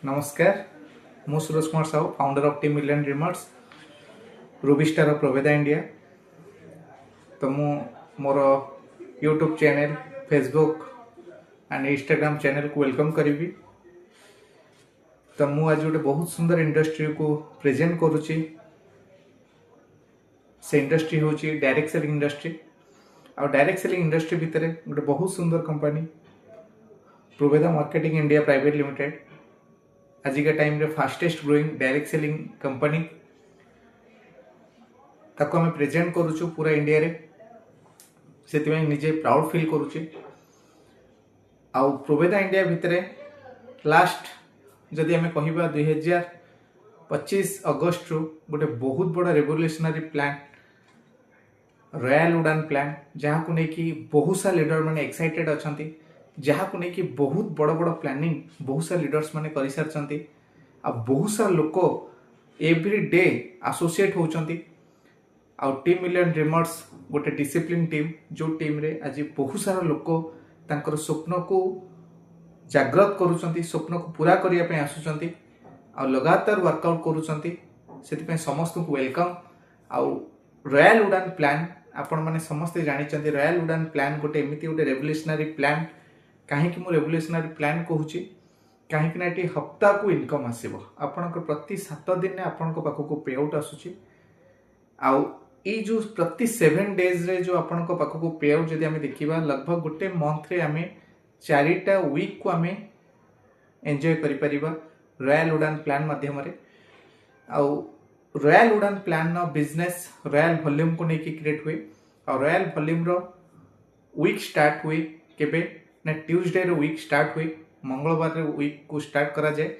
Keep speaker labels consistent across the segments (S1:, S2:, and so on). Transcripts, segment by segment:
S1: नमस्कार मु Suresh Kumar Sahu founder of team million dreamers ruby star of Prabheda India. तो मु मोर YouTube channel Facebook and Instagram channel को वेलकम करी। तो मु आज गोटे बहुत सुंदर इंडस्ट्री को प्रेजेंट करुच्ची। से इंडस्ट्री हूँ डायरेक्ट सेलिंग इंडस्ट्री। और डायरेक्ट सेलिंग इंडस्ट्री भितर गोटे बहुत सुंदर company Prabheda marketing India private limited आजिका टाइम रे fastest growing direct selling company ताको हमें प्रेजेंट करूछु पूरा इंडिया रे। से निजे प्राउड फील करुचे। आउ प्रभेदा इंडिया भितर लास्ट जदि आम कह 2025 अगस्त रु गोटे बहुत बड़ा रेवोल्यूशनरी प्लान रॉयल उड़ान प्लान जहाँ को लेकिन बहुत सा लीडर मैंने एक्साइटेड अच्छा जहाँ को लेकिन बहुत बड़ बड़ प्लानिंग बहुत सा लीडर्स मैंने कर सारी आ बहुत सा लोक एवरी डे एसोसिएट होती। टीम मिलियन ड्रीमर्स गोटे डिसिप्लिन टीम जो टीम रे आज बहुत सारा लोक तांकर स्वप्न को जागृत करुँच स्वप्न को पूरा करने आसुँच आ लगातार वर्कआउट करुँच समस्त को वेलकम। आउ रॉयल उड़ान प्लान आपण मैंने समस्ते जानी रॉयल उड़ान प्लान गोटे एमती गोटे रेवोल्यूशनरी प्लान कहीं मु रेवोल्यूशनरी प्लान कहूँ कहीं ना ये हप्ता को इनकम आसो आपण प्रति 7 दिन आपण पाखक पे आउट आसूची। आउ ये जो प्रति 7 डेज रे जो आपण पाखक पे आउट जदि आम देखा लगभग गोटे मंथ रे आम 4टा वीक को आम एंजॉय करि रॉयल उड़ान प्लान माध्यम आउ रॉयल उड़ान प्लान बिजनेस रॉयल वॉल्यूम को लेकिन क्रिएट हुए और रॉयल वॉल्यूम रो वीक स्टार्ट हुए केबे ना ट्यूसडे रो वीक स्टार्ट हुए मंगलवार रे वीक को स्टार्ट करा जाए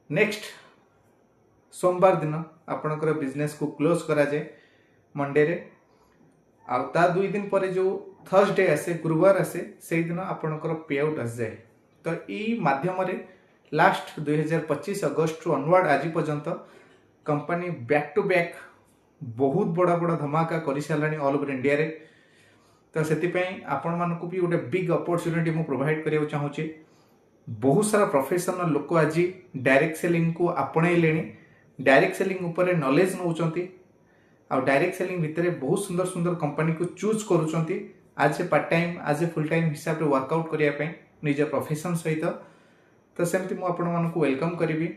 S1: नेक्स्ट सोमवार दिन आपणकर बिजनेस को क्लोज करा जाए मंडे रे आ ता 2 दिन पर जो थर्सडे आसे गुरुवार आसे से दिन आपणकर पे आउट आस जाए। तो ई माध्यम रे लास्ट 2025 अगस्त अनवर्ड आज पर्यंत कंपनी बैक टू बैक बहुत बड़ा बड़ा धमाका कर सारे ऑल ओवर इंडिया रे। तो से आपण मानक भी गोटे बिग अपॉर्चुनिटी मु प्रोवाइड करिया चाहूँगी। बहुत सारा प्रोफेशनल लोक आज डायरेक्ट सेलिंग को आपणे डायरेक्ट सेलिंग उपर नॉलेज नौचंती आ डायरेक्ट सेलिंग भितर बहुत सुंदर सुंदर कंपनी को चूज करूचंती आज ए पार्ट टाइम आज ए फुल टाइम हिसाब रे वर्कआउट करिया निज प्रोफेशन सहित। तो सेमती मु आपण मानक वेलकम करी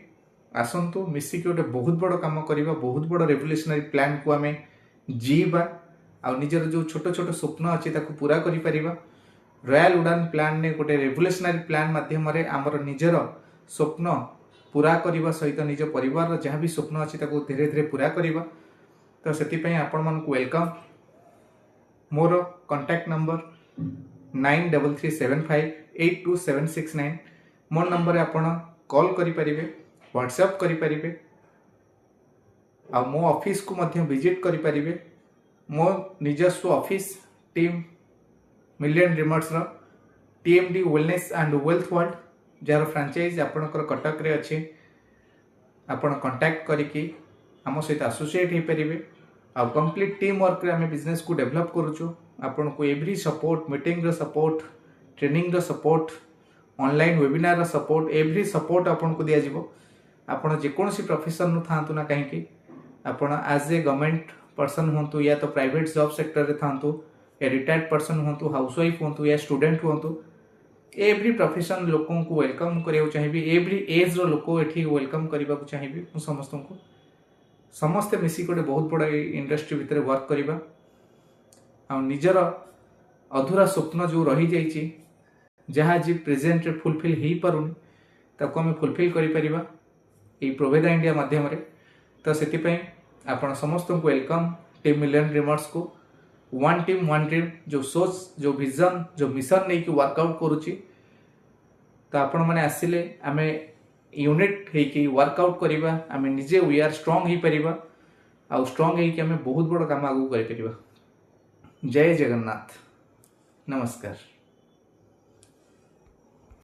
S1: आसतु मिसिक गोटे बहुत बड़ काम करवा बहुत बड़ रेवोल्यूशनरी प्लान को आम जीवा आ निजर जो छोट छोट स्वप्न अच्छी पूरा करिपरिबा। रॉयल उड़ान प्लान ने गोटे रेवोल्यूशनरी प्लान माध्यम आमर निजर स्वप्न पूरा करने सहित निज परिवार जहाँ भी स्वप्न अच्छी धीरे धीरे पूरा करवा। तो से आपण मन को वेलकम। मोर कांटेक्ट नंबर 9337582769 मोर नंबर आपण कॉल करें व्हाट्सएप करें आ मो ऑफिस को मध्य विजिट करें। मो निजस्व office team million dreamers TMD wellness and wealth world जार फ्रांचाइज आपणकर कटक रे अच्छे आपण कांटेक्ट करके आम सहित एसोसिएट हो पारे। आ कंप्लीट टीम वर्क रे आम बिजनेस को डेवलप करूँ आपन को एवरी सपोर्ट मीटिंग रो सपोर्ट ट्रेनिंग रो सपोर्ट ऑनलाइन वेबिनार रो सपोर्ट एवरी सपोर्ट आपन को दिया जिवो। आपण जेकोसी प्रोफेशन नु थांतु ना कहीं आपण एज ए गवर्नमेंट पर्सन हूँ या तो प्राइवेट जॉब सेक्टर रे थांतु या रिटायर्ड पर्सन हूँ हाउसवाइफ हूँ या स्टूडेंट हूँ एवरी प्रोफेशन लोकों को वेलकम करिया चाहिए एवरी एज रो लोक एठी वेलकम करने को चाहिए। मु समस्त को समस्ते मिसी गोटे बहुत बड़ा इंडस्ट्री भितर वर्क करवा आ निजर अधूरा स्वप्न जो रही जाइए जहाँ आज प्रेजेंट रे फुलफिल हो पारुनी ताको आम फुलफिल करिपरिबा ये प्रभेदा इंडिया माध्यम रे। तो से आपण समस्त को वेलकम टीम मिलियन ड्रीमर्स को वन टीम वन ड्रीम जो सोच जो विजन जो मिशन नहीं कि वर्कआउट करुच्ची। तो आपण मैंने आसिले आम यूनिट होकि वर्कआउट करवा आम निजे वी आर स्ट्रंग हो पारिबा आ स्ट्रंग होकि आम बहुत बड़ काम आगू कर। जय जगन्नाथ नमस्कार।